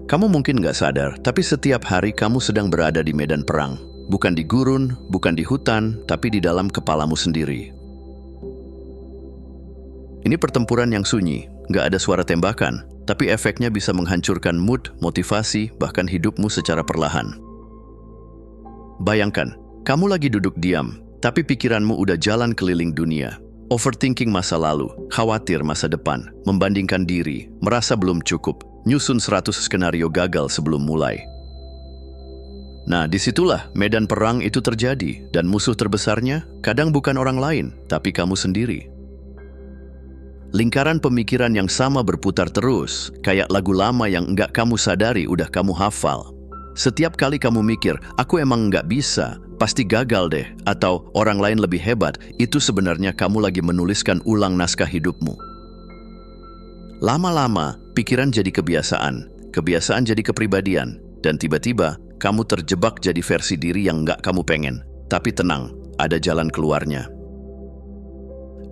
Kamu mungkin nggak sadar, tapi setiap hari kamu sedang berada di medan perang. Bukan di gurun, bukan di hutan, tapi di dalam kepalamu sendiri. Ini pertempuran yang sunyi, nggak ada suara tembakan, tapi efeknya bisa menghancurkan mood, motivasi, bahkan hidupmu secara perlahan. Bayangkan, kamu lagi duduk diam, tapi pikiranmu udah jalan keliling dunia. Overthinking masa lalu, khawatir masa depan, membandingkan diri, merasa belum cukup, nyusun 100 skenario gagal sebelum mulai. Nah, disitulah medan perang itu terjadi, dan musuh terbesarnya kadang bukan orang lain, tapi kamu sendiri. Lingkaran pemikiran yang sama berputar terus, kayak lagu lama yang enggak kamu sadari udah kamu hafal. Setiap kali kamu mikir, aku emang enggak bisa, pasti gagal deh, atau orang lain lebih hebat, itu sebenarnya kamu lagi menuliskan ulang naskah hidupmu. Lama-lama, pikiran jadi kebiasaan, kebiasaan jadi kepribadian, dan tiba-tiba kamu terjebak jadi versi diri yang nggak kamu pengen. Tapi tenang, ada jalan keluarnya.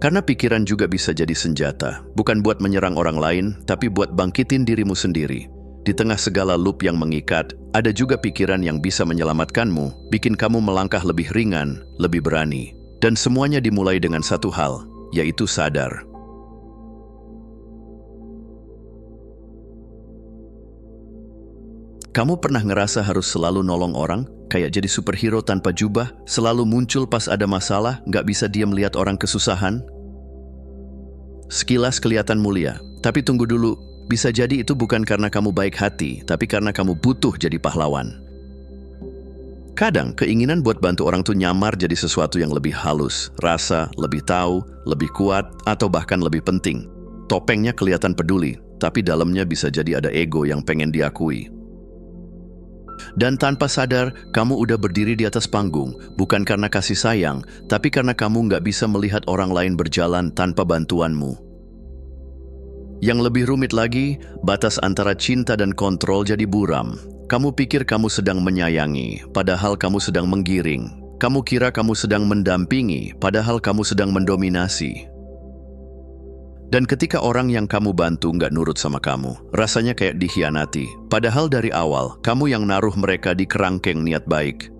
Karena pikiran juga bisa jadi senjata, bukan buat menyerang orang lain, tapi buat bangkitin dirimu sendiri. Di tengah segala loop yang mengikat, ada juga pikiran yang bisa menyelamatkanmu, bikin kamu melangkah lebih ringan, lebih berani. Dan semuanya dimulai dengan satu hal, yaitu sadar. Kamu pernah ngerasa harus selalu nolong orang? Kayak jadi superhero tanpa jubah, selalu muncul pas ada masalah, nggak bisa diam lihat orang kesusahan? Sekilas kelihatan mulia, tapi tunggu dulu, bisa jadi itu bukan karena kamu baik hati, tapi karena kamu butuh jadi pahlawan. Kadang, keinginan buat bantu orang tuh nyamar jadi sesuatu yang lebih halus, rasa, lebih tahu, lebih kuat, atau bahkan lebih penting. Topengnya kelihatan peduli, tapi dalamnya bisa jadi ada ego yang pengen diakui. Dan tanpa sadar, kamu udah berdiri di atas panggung, bukan karena kasih sayang, tapi karena kamu nggak bisa melihat orang lain berjalan tanpa bantuanmu. Yang lebih rumit lagi, batas antara cinta dan kontrol jadi buram. Kamu pikir kamu sedang menyayangi, padahal kamu sedang menggiring. Kamu kira kamu sedang mendampingi, padahal kamu sedang mendominasi. Dan ketika orang yang kamu bantu nggak nurut sama kamu, rasanya kayak dikhianati. Padahal dari awal, kamu yang naruh mereka di kerangkeng niat baik.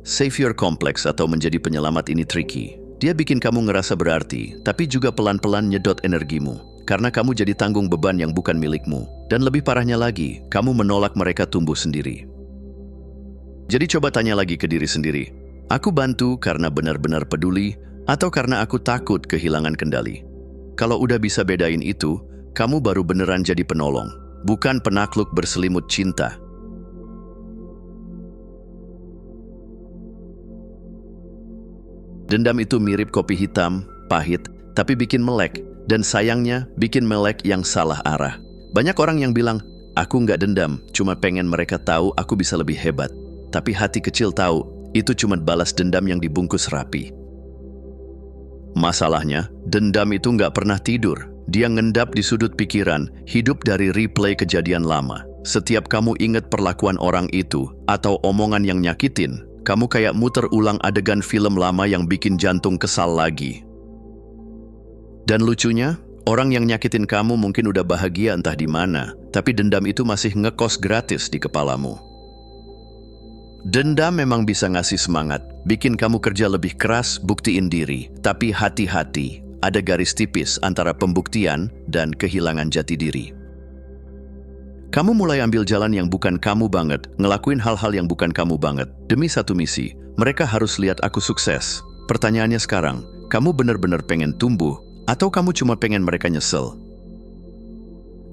Savior complex atau menjadi penyelamat ini tricky. Dia bikin kamu ngerasa berarti, tapi juga pelan-pelan nyedot energimu. Karena kamu jadi tanggung beban yang bukan milikmu. Dan lebih parahnya lagi, kamu menolak mereka tumbuh sendiri. Jadi coba tanya lagi ke diri sendiri. Aku bantu karena benar-benar peduli, atau karena aku takut kehilangan kendali? Kalau udah bisa bedain itu, kamu baru beneran jadi penolong, bukan penakluk berselimut cinta. Dendam itu mirip kopi hitam, pahit, tapi bikin melek, dan sayangnya bikin melek yang salah arah. Banyak orang yang bilang, aku nggak dendam, cuma pengen mereka tahu aku bisa lebih hebat. Tapi hati kecil tahu, itu cuma balas dendam yang dibungkus rapi. Masalahnya, dendam itu nggak pernah tidur. Dia ngendap di sudut pikiran, hidup dari replay kejadian lama. Setiap kamu ingat perlakuan orang itu, atau omongan yang nyakitin, kamu kayak muter ulang adegan film lama yang bikin jantung kesal lagi. Dan lucunya, orang yang nyakitin kamu mungkin udah bahagia entah di mana, tapi dendam itu masih ngekos gratis di kepalamu. Dendam memang bisa ngasih semangat, bikin kamu kerja lebih keras, buktiin diri. Tapi hati-hati, ada garis tipis antara pembuktian dan kehilangan jati diri. Kamu mulai ambil jalan yang bukan kamu banget, ngelakuin hal-hal yang bukan kamu banget. Demi satu misi, mereka harus lihat aku sukses. Pertanyaannya sekarang, kamu benar-benar pengen tumbuh, atau kamu cuma pengen mereka nyesel?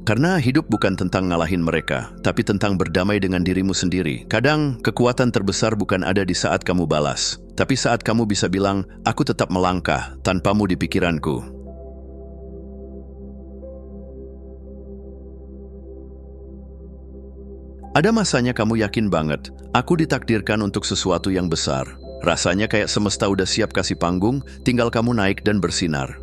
Karena hidup bukan tentang ngalahin mereka, tapi tentang berdamai dengan dirimu sendiri. Kadang, kekuatan terbesar bukan ada di saat kamu balas, tapi saat kamu bisa bilang, aku tetap melangkah tanpamu di pikiranku. Ada masanya kamu yakin banget, aku ditakdirkan untuk sesuatu yang besar. Rasanya kayak semesta udah siap kasih panggung, tinggal kamu naik dan bersinar.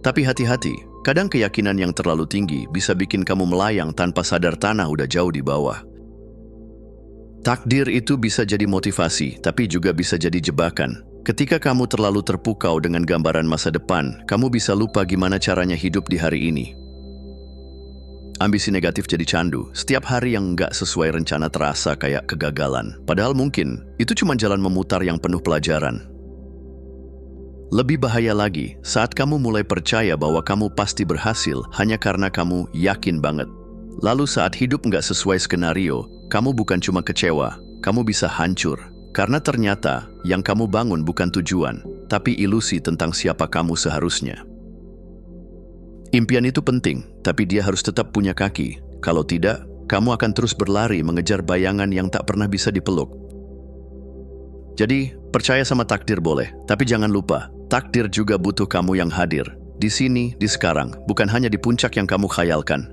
Tapi hati-hati, kadang keyakinan yang terlalu tinggi bisa bikin kamu melayang tanpa sadar tanah udah jauh di bawah. Takdir itu bisa jadi motivasi, tapi juga bisa jadi jebakan. Ketika kamu terlalu terpukau dengan gambaran masa depan, kamu bisa lupa gimana caranya hidup di hari ini. Ambisi negatif jadi candu. Setiap hari yang nggak sesuai rencana terasa kayak kegagalan. Padahal mungkin itu cuma jalan memutar yang penuh pelajaran. Lebih bahaya lagi, saat kamu mulai percaya bahwa kamu pasti berhasil hanya karena kamu yakin banget. Lalu saat hidup nggak sesuai skenario, kamu bukan cuma kecewa, kamu bisa hancur. Karena ternyata yang kamu bangun bukan tujuan, tapi ilusi tentang siapa kamu seharusnya. Impian itu penting, tapi dia harus tetap punya kaki. Kalau tidak, kamu akan terus berlari mengejar bayangan yang tak pernah bisa dipeluk. Jadi, percaya sama takdir boleh, tapi jangan lupa, takdir juga butuh kamu yang hadir. Di sini, di sekarang, bukan hanya di puncak yang kamu khayalkan.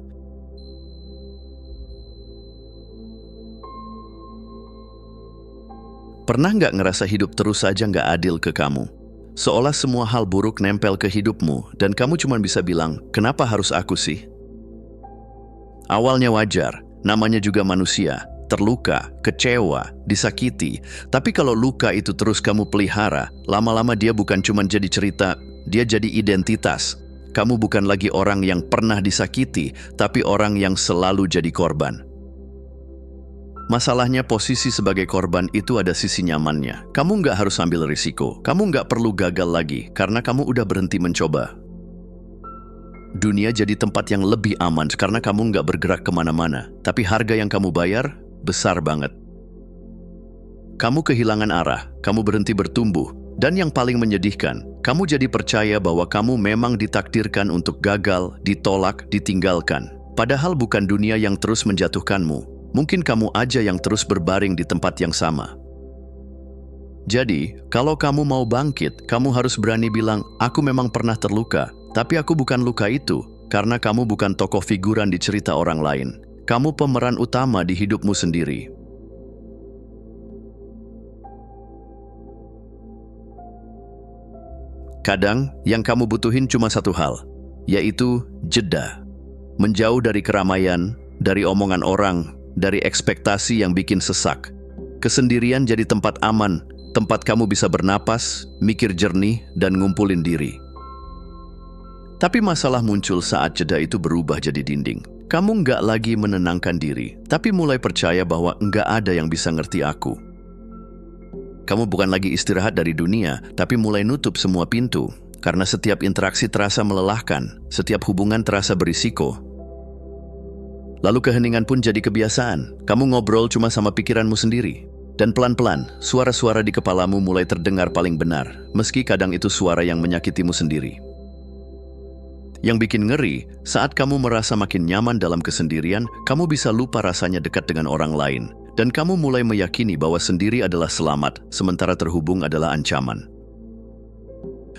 Pernah nggak ngerasa hidup terus saja nggak adil ke kamu? Seolah semua hal buruk nempel ke hidupmu dan kamu cuma bisa bilang, kenapa harus aku sih? Awalnya wajar, namanya juga manusia, terluka, kecewa, disakiti. Tapi kalau luka itu terus kamu pelihara, lama-lama dia bukan cuma jadi cerita, dia jadi identitas. Kamu bukan lagi orang yang pernah disakiti, tapi orang yang selalu jadi korban. Masalahnya posisi sebagai korban itu ada sisi nyamannya. Kamu nggak harus ambil risiko. Kamu nggak perlu gagal lagi karena kamu udah berhenti mencoba. Dunia jadi tempat yang lebih aman karena kamu nggak bergerak kemana-mana. Tapi harga yang kamu bayar besar banget. Kamu kehilangan arah, kamu berhenti bertumbuh. Dan yang paling menyedihkan, kamu jadi percaya bahwa kamu memang ditakdirkan untuk gagal, ditolak, ditinggalkan. Padahal bukan dunia yang terus menjatuhkanmu. Mungkin kamu aja yang terus berbaring di tempat yang sama. Jadi, kalau kamu mau bangkit, kamu harus berani bilang, aku memang pernah terluka, tapi aku bukan luka itu, karena kamu bukan tokoh figuran di cerita orang lain. Kamu pemeran utama di hidupmu sendiri. Kadang, yang kamu butuhin cuma satu hal, yaitu jeda. Menjauh dari keramaian, dari omongan orang, dari ekspektasi yang bikin sesak. Kesendirian jadi tempat aman, tempat kamu bisa bernapas, mikir jernih, dan ngumpulin diri. Tapi masalah muncul saat jeda itu berubah jadi dinding. Kamu nggak lagi menenangkan diri, tapi mulai percaya bahwa nggak ada yang bisa ngerti aku. Kamu bukan lagi istirahat dari dunia, tapi mulai nutup semua pintu. Karena setiap interaksi terasa melelahkan, setiap hubungan terasa berisiko. Lalu keheningan pun jadi kebiasaan. Kamu ngobrol cuma sama pikiranmu sendiri. Dan pelan-pelan, suara-suara di kepalamu mulai terdengar paling benar, meski kadang itu suara yang menyakitimu sendiri. Yang bikin ngeri, saat kamu merasa makin nyaman dalam kesendirian, kamu bisa lupa rasanya dekat dengan orang lain. Dan kamu mulai meyakini bahwa sendiri adalah selamat, sementara terhubung adalah ancaman.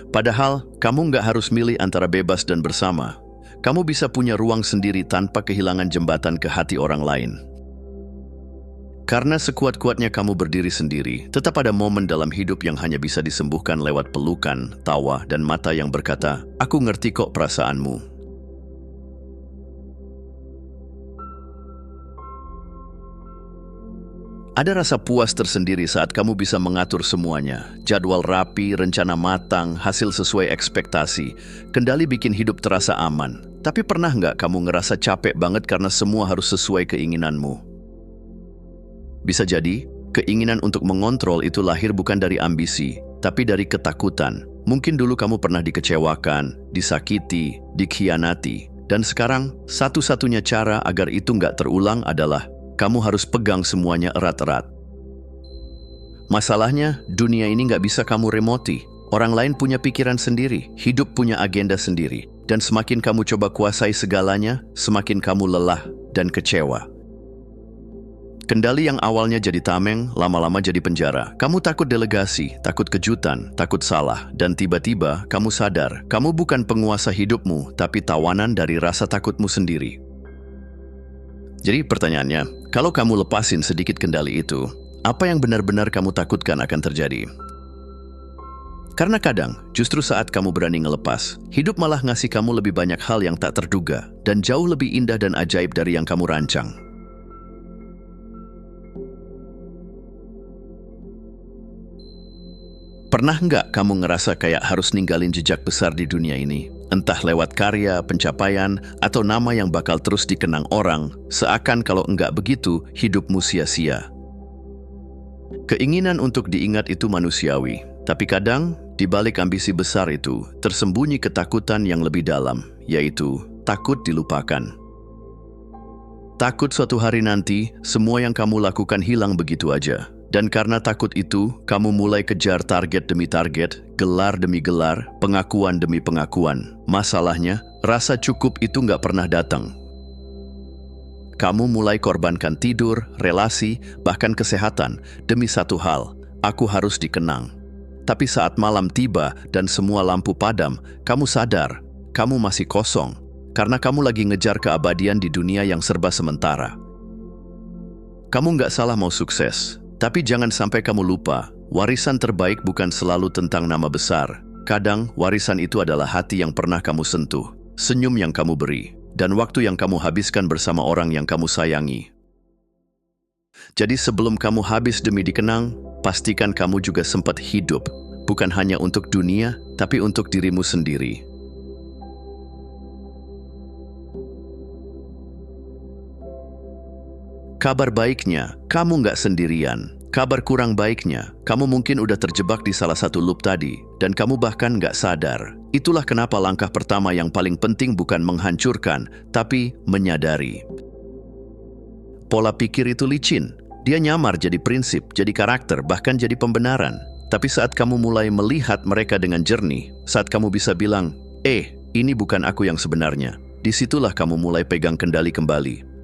Padahal, kamu nggak harus milih antara bebas dan bersama. Kamu bisa punya ruang sendiri tanpa kehilangan jembatan ke hati orang lain. Karena sekuat-kuatnya kamu berdiri sendiri, tetap ada momen dalam hidup yang hanya bisa disembuhkan lewat pelukan, tawa, dan mata yang berkata, "Aku ngerti kok perasaanmu." Ada rasa puas tersendiri saat kamu bisa mengatur semuanya. Jadwal rapi, rencana matang, hasil sesuai ekspektasi. Kendali bikin hidup terasa aman. Tapi pernah nggak kamu ngerasa capek banget karena semua harus sesuai keinginanmu? Bisa jadi, keinginan untuk mengontrol itu lahir bukan dari ambisi, tapi dari ketakutan. Mungkin dulu kamu pernah dikecewakan, disakiti, dikhianati. Dan sekarang, satu-satunya cara agar itu nggak terulang adalah kamu harus pegang semuanya erat-erat. Masalahnya, dunia ini nggak bisa kamu remoti. Orang lain punya pikiran sendiri, hidup punya agenda sendiri. Dan semakin kamu coba kuasai segalanya, semakin kamu lelah dan kecewa. Kendali yang awalnya jadi tameng, lama-lama jadi penjara. Kamu takut delegasi, takut kejutan, takut salah. Dan tiba-tiba kamu sadar, kamu bukan penguasa hidupmu, tapi tawanan dari rasa takutmu sendiri. Jadi pertanyaannya, kalau kamu lepasin sedikit kendali itu, apa yang benar-benar kamu takutkan akan terjadi? Karena kadang, justru saat kamu berani ngelepas, hidup malah ngasih kamu lebih banyak hal yang tak terduga, dan jauh lebih indah dan ajaib dari yang kamu rancang. Pernah nggak kamu ngerasa kayak harus ninggalin jejak besar di dunia ini? Entah lewat karya, pencapaian, atau nama yang bakal terus dikenang orang, seakan kalau enggak begitu, hidupmu sia-sia. Keinginan untuk diingat itu manusiawi, tapi kadang, di balik ambisi besar itu, tersembunyi ketakutan yang lebih dalam, yaitu takut dilupakan. Takut suatu hari nanti, semua yang kamu lakukan hilang begitu aja. Dan karena takut itu, kamu mulai kejar target demi target, gelar demi gelar, pengakuan demi pengakuan. Masalahnya, rasa cukup itu nggak pernah datang. Kamu mulai korbankan tidur, relasi, bahkan kesehatan, demi satu hal, aku harus dikenang. Tapi saat malam tiba dan semua lampu padam, kamu sadar, kamu masih kosong. Karena kamu lagi ngejar keabadian di dunia yang serba sementara. Kamu nggak salah mau sukses, tapi jangan sampai kamu lupa, warisan terbaik bukan selalu tentang nama besar. Kadang, warisan itu adalah hati yang pernah kamu sentuh, senyum yang kamu beri, dan waktu yang kamu habiskan bersama orang yang kamu sayangi. Jadi sebelum kamu habis demi dikenang, pastikan kamu juga sempat hidup, bukan hanya untuk dunia, tapi untuk dirimu sendiri. Kabar baiknya, kamu nggak sendirian. Kabar kurang baiknya, kamu mungkin udah terjebak di salah satu loop tadi, dan kamu bahkan nggak sadar. Itulah kenapa langkah pertama yang paling penting bukan menghancurkan, tapi menyadari. Pola pikir itu licin. Dia nyamar jadi prinsip, jadi karakter, bahkan jadi pembenaran. Tapi saat kamu mulai melihat mereka dengan jernih, saat kamu bisa bilang, ini bukan aku yang sebenarnya. Disitulah kamu mulai pegang kendali kembali.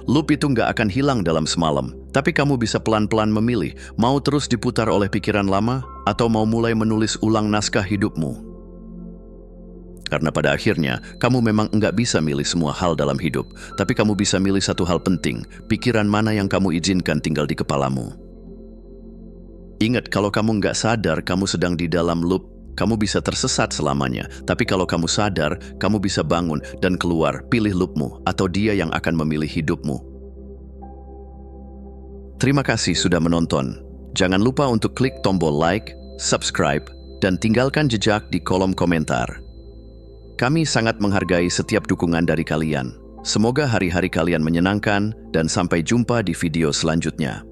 Loop itu nggak akan hilang dalam semalam, tapi kamu bisa pelan-pelan memilih, mau terus diputar oleh pikiran lama, atau mau mulai menulis ulang naskah hidupmu. Karena pada akhirnya, kamu memang nggak bisa milih semua hal dalam hidup, tapi kamu bisa milih satu hal penting, pikiran mana yang kamu izinkan tinggal di kepalamu. Ingat, kalau kamu nggak sadar kamu sedang di dalam loop, kamu bisa tersesat selamanya. Tapi kalau kamu sadar, kamu bisa bangun dan keluar, pilih loopmu, atau dia yang akan memilih hidupmu. Terima kasih sudah menonton. Jangan lupa untuk klik tombol like, subscribe, dan tinggalkan jejak di kolom komentar. Kami sangat menghargai setiap dukungan dari kalian. Semoga hari-hari kalian menyenangkan, dan sampai jumpa di video selanjutnya.